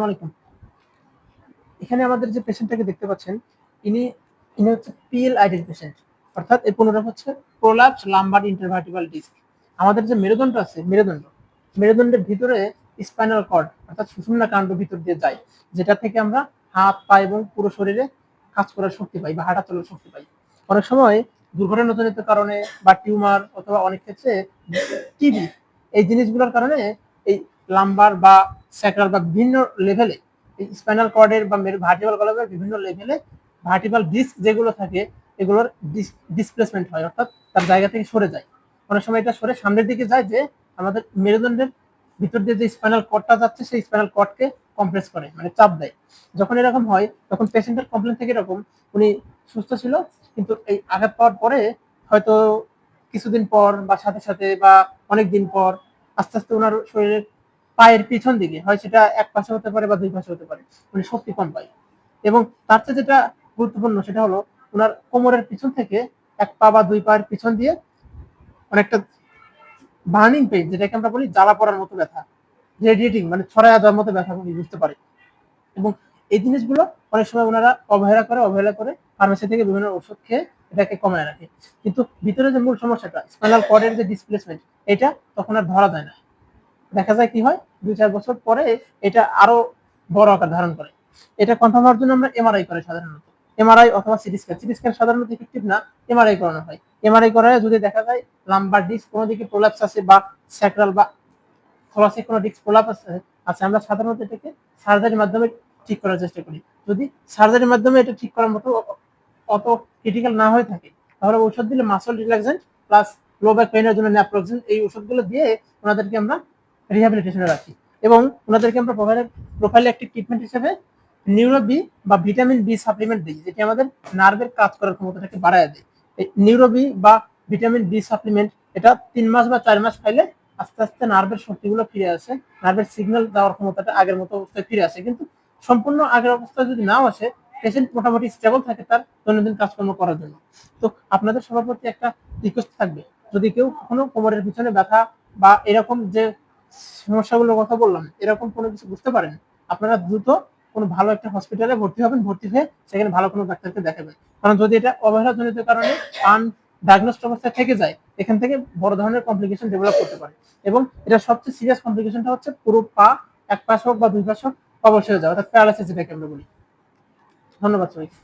আসসালামু আলাইকুম। এখানে আমাদের যে পেশেন্টটাকে দেখতে পাচ্ছেন, ইনি ইনি হচ্ছে PLID পেশেন্ট। অর্থাৎ এর পুরো নাম হচ্ছে প্রোলাপস লাম্বার ইন্টারভার্টিবাল ডিস্ক। আমাদের যে মেরুদণ্ড আছে, মেরুদণ্ডের ভিতরে স্পাইনাল কর্ড অর্থাৎ সুষুম্না কাণ্ড ভিতর দিয়ে যায়, যেটা থেকে আমরা হাত, পা এবং পুরো শরীরে কাজ করার শক্তি পাই বা হাঁটা চলার শক্তি পাই। অনেক সময় দুর্ঘটনাজনিত কারণে বা টিউমার অথবা অনেক ক্ষেত্রে টিবি, এই জিনিসগুলোর কারণে এই লাম্বার বা স্যাক্রাল বা বিভিন্ন লেভেলে এই স্পাইনাল কর্ডের বা ভার্টিব্রাল কলামের বিভিন্ন লেভেলে ভার্টিব্রাল ডিস্ক যেগুলো থাকে, এগুলোর ডিসপ্লেসমেন্ট হয়, অর্থাৎ তার জায়গা থেকে সরে যায়। অনেক সময় এটা সরে সামনের দিকে যায়, যে আমাদের মেরুদণ্ডের ভিতর দিয়ে যে স্পাইনাল কর্ডটা যাচ্ছে সেই স্পাইনাল কর্ডকে কম্প্রেস করে, মানে চাপ দেয়। যখন এরকম হয় তখন পেশেন্টের কমপ্লেন থেকে এরকম, উনি সুস্থ ছিল কিন্তু এই আঘাত পাওয়ার পরে হয়তো কিছুদিন পর বা সাথে সাথে বা অনেক দিন পর আস্তে আস্তে ওনার শরীরের পায়ের পিছন দিকে, হয় সেটা এক পাশে হতে পারে বা দুই পাশে হতে পারে, উনি শক্তি কম পায়। এবং তার চেয়ে যেটা গুরুত্বপূর্ণ সেটা হলো ওনার কোমরের পিছন থেকে এক পা বা দুই পায়ের পিছন দিয়ে অনেকটা বার্নিং পেইন, যেটাকে আমরা বলি জ্বালা পড়ার মতো ব্যথা, রেডিয়েটিং মানে ছড়ায় যাওয়ার মতো ব্যথা উনি বুঝতে পারে। এবং এই জিনিসগুলো অনেক সময় ওনারা অবহেলা করে ফার্মেসি থেকে বিভিন্ন ওষুধ খেয়ে এটাকে কমায় রাখে। কিন্তু ভিতরে যে মূল সমস্যাটা স্পাইনাল কর্ডের যে ডিসপ্লেসমেন্ট, এটা তখন আর ধরা যায় না। দেখা যায় কি হয়, 2-4 বছর পরে এটা আরো বড় আকার ধারণ করে। এটা কনফার্ম হওয়ার জন্য আমরা এমআরআই করে সাধারণত, এমআরআই অথবা সিটি স্ক্যান সাধারণত ইফেক্টিভ না, এমআরআই করানো হয়। এমআরআই করায় যদি দেখা যায় লাম্বার ডিস্ক কোনো দিকে প্রোল্যাপস আছে বা স্যাক্রাল বা থোরাসিক কোনো ডিস্ক প্রোল্যাপস আছে, আমরা সাধারণত এটাকে সার্জারির মাধ্যমে ঠিক করার চেষ্টা করি। যদি সার্জারির মাধ্যমে এটা ঠিক করার মতো অত ক্রিটিক্যাল না হয়ে থাকে, তাহলে ঔষধ দিলে muscle relaxant plus low back পেইনের জন্য ন্যাপ্রোক্সেন, এই ওষুধগুলো দিয়ে ওনাদেরকে আমরা রিহ্যাবিলিটেশনে রাখি। এবং ওনাদেরকে আমরা প্রোফাইল্যাকটিক ট্রিটমেন্ট হিসেবে নিউরোবি বা ভিটামিন বি সাপ্লিমেন্ট দিই, যেটি আমাদের নার্ভের কাজ করার ক্ষমতাটাকে বাড়ায় দেয়। এই নিউরোবি বা ভিটামিন বি সাপ্লিমেন্ট এটা 3 মাস বা 4 মাস খাইলে আস্তে আস্তে নার্ভের শক্তিগুলো ফিরে আসে, নার্ভের সিগন্যাল দেওয়ার ক্ষমতাটা আগের মতো অবস্থায় ফিরে আসে। কিন্তু সম্পূর্ণ আগের অবস্থায় যদি নাও আসে, পেশেন্ট মোটামুটি স্টেবল থাকে তার দৈনন্দিন কাজকর্ম করার জন্য। তো আপনাদের সবার প্রতি একটা রিকোয়েস্ট থাকবে, যদি কেউ কখনো কোমরের পিছনে ব্যথা বা এরকম যে সমস্যাগুলোর কথা বললাম, এরকম কোনো কিছু বুঝতে পারেন, আপনারা দ্রুত কোনো ভালো একটা হসপিটালে ভর্তি হবেন, ভর্তি হয়ে সেখানে ভালো কোনো ডাক্তারকে দেখাবেন। কারণ যদি এটা অবহেলাজনিত কারণে আনডায়াগনোসড অবস্থায় থেকে যায়, এখান থেকে বড় ধরনের কমপ্লিকেশন ডেভেলপ করতে পারে। এবং এটা সবচেয়ে সিরিয়াস কমপ্লিকেশনটা হচ্ছে পুরো পা, এক পাশ হোক বা দুই পাশ হোক, অবশ্যই হয়ে যাওয়া, অর্থাৎ প্যারালাইসিস যেটাকে আমরা বলি। ধন্যবাদ সবাইকে।